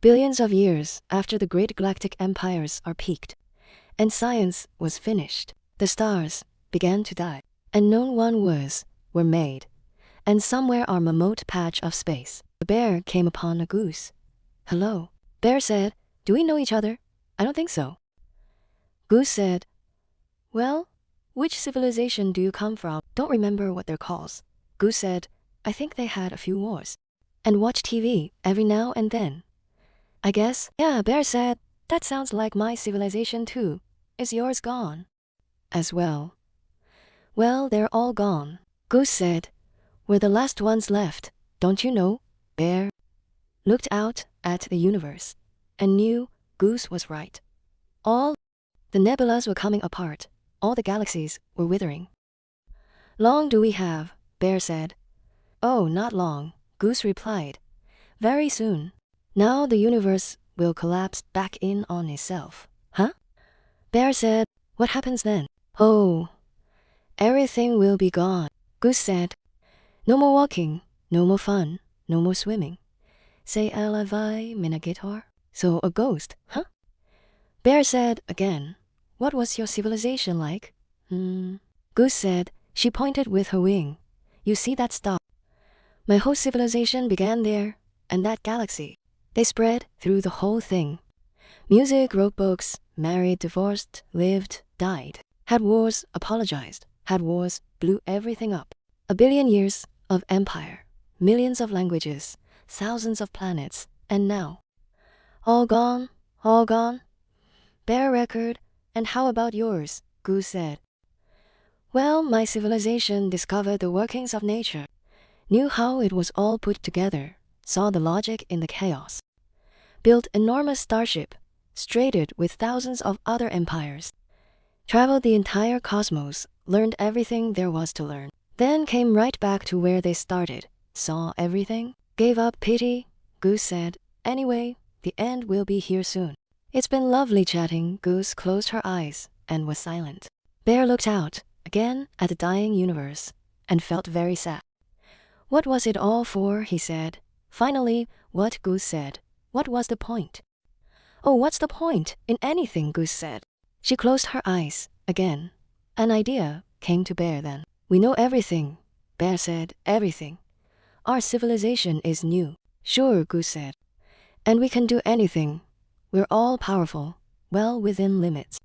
Billions of years after the great galactic empires are peaked, and science was finished, the stars began to die, and known wonders were made, and somewhere our remote patch of space, the bear came upon a goose. "Hello." Bear said, "Do we know each other?" "I don't think so." Goose said, "Well, which civilization do you come from?" "Don't remember what they're called." Goose said, "I think they had a few wars, and watch TV every now and then." "I guess." "Yeah," Bear said, "that sounds like my civilization too. Is yours gone?" "As well." "Well, they're all gone." Goose said, "We're the last ones left, don't you know?" Bear looked out at the universe and knew Goose was right. All the nebulas were coming apart. All the galaxies were withering. "Long do we have?" Bear said. "Oh, not long," Goose replied. "Very soon. Now the universe will collapse back in on itself." "Huh?" Bear said, "What happens then?" "Oh, everything will be gone." Goose said, "No more walking, no more fun, no more swimming. Say alibi in a guitar." "So a ghost, huh?" Bear said again, "What was your civilization like?" Goose said, she pointed with her wing. "You see that star? My whole civilization began there, and that galaxy. They spread through the whole thing. Music, wrote books, married, divorced, lived, died. Had wars, apologized. Had wars, blew everything up. A billion years of empire, millions of languages, thousands of planets, and now, all gone, all gone." Bear record, "And how about yours?" Goose said. "Well, my civilization discovered the workings of nature, knew how it was all put together, saw the logic in the chaos, built enormous starship, traded with thousands of other empires, traveled the entire cosmos, learned everything there was to learn, then came right back to where they started, saw everything, gave up pity." Goose said, "Anyway, the end will be here soon." "It's been lovely chatting." Goose closed her eyes and was silent. Bear looked out again at the dying universe and felt very sad. "What was it all for?" he said. Finally, what Goose said. What was the point? "Oh, what's the point in anything?" Goose said. She closed her eyes again. An idea came to Bear then. "We know everything." Bear said, "Everything. Our civilization is new." "Sure," Goose said. "And we can do anything. We're all powerful, well within limits."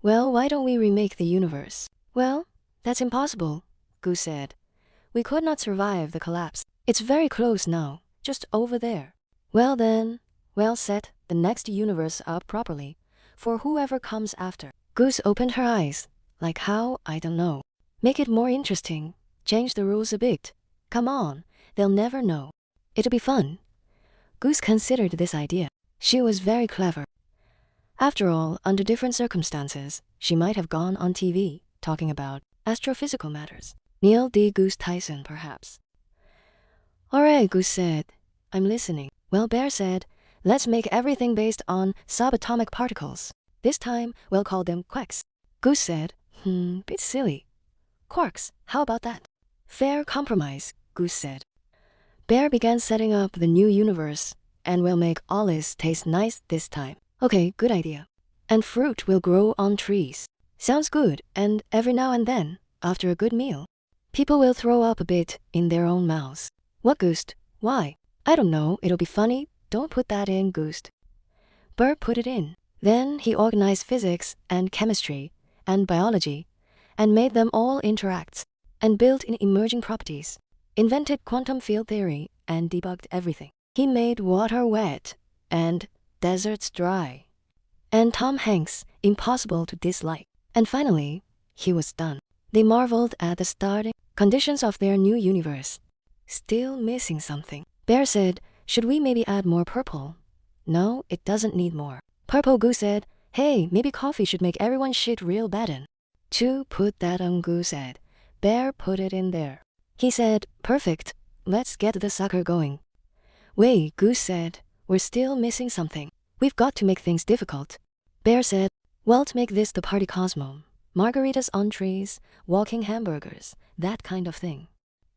"Well, why don't we remake the universe?" "Well, that's impossible," Goose said. "We could not survive the collapse. It's very close now, just over there." "Well then, we'll set the next universe up properly, for whoever comes after." Goose opened her eyes. "Like how? I don't know. Make it more interesting. Change the rules a bit. Come on, they'll never know. It'll be fun." Goose considered this idea. She was very clever. After all, under different circumstances, she might have gone on TV talking about astrophysical matters. Neil deGrasse Tyson, perhaps. "All right," Goose said. "I'm listening." Well, Bear said, "Let's make everything based on subatomic particles. This time, we'll call them quarks." Goose said, bit silly. "Quarks, how about that?" "Fair compromise," Goose said. Bear began setting up the new universe, and we'll make olives taste nice this time. "Okay, good idea. And fruit will grow on trees." "Sounds good, and every now and then, after a good meal, people will throw up a bit in their own mouths." "What, Goose? Why?" "I don't know, it'll be funny." "Don't put that in, Goose." Bert put it in. Then he organized physics and chemistry and biology and made them all interact and built in emerging properties, invented quantum field theory and debugged everything. He made water wet and deserts dry, and Tom Hanks impossible to dislike. And finally, he was done. They marveled at the starting conditions of their new universe. Still missing something. Bear said, "Should we maybe add more purple?" "No, it doesn't need more." Purple Goose said, "Hey, maybe coffee should make everyone shit real bad in." "To put that on," Goose said. Bear put it in there. He said, "Perfect. Let's get the sucker going." "Wait," Goose said, "we're still missing something. We've got to make things difficult." Bear said, "Well, to make this the party cosmo. Margaritas on trees, walking hamburgers, that kind of thing."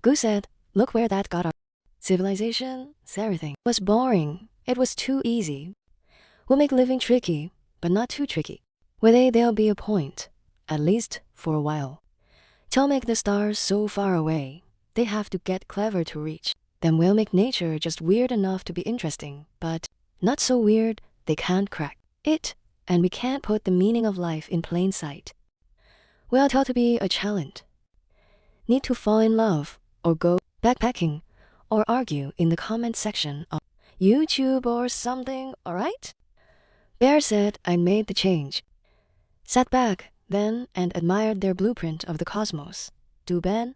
Goose said, "Look where that got our civilization, everything was boring It was too easy. We'll make living tricky, but not too tricky. With it, there'll be a point, at least for a while. Till make the stars so far away, they have to get clever to reach. Then we'll make nature just weird enough to be interesting, but not so weird they can't crack it, and we can't put the meaning of life in plain sight. We'll tell to be a challenge. Need to fall in love, or go backpacking, or argue in the comment section of YouTube or something, alright? Bear said I made the change. Sat back, then, and admired their blueprint of the cosmos. Do Ben?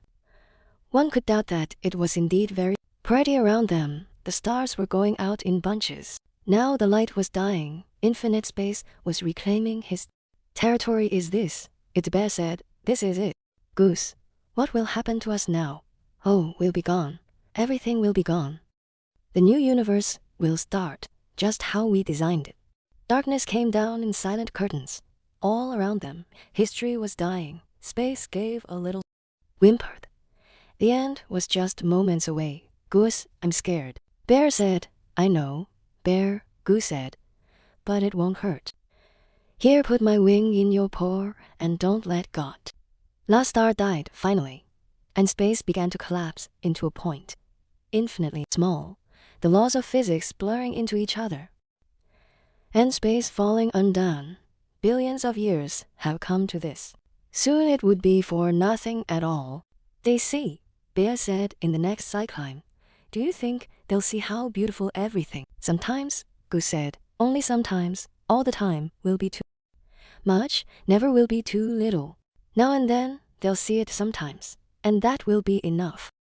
One could doubt that it was indeed very pretty around them. The stars were going out in bunches. Now the light was dying. Infinite space was reclaiming his territory. Is this it? Bear said, this is it. Goose, what will happen to us now? Oh, we'll be gone. Everything will be gone. The new universe will start, just how we designed it. Darkness came down in silent curtains. All around them, history was dying. Space gave a little whimpered. The end was just moments away. Goose, I'm scared. Bear said, I know. Bear, Goose said, but it won't hurt. Here, put my wing in your paw and don't let go. Last star died, finally, and space began to collapse into a point. Infinitely small, the laws of physics blurring into each other. And space falling undone. Billions of years have come to this. Soon it would be for nothing at all. They see, Bear said in the next cyclone. Do you think they'll see how beautiful everything? Sometimes, Goose said, only sometimes. All the time will be too much, never will be too little. Now and then they'll see it sometimes, and that will be enough.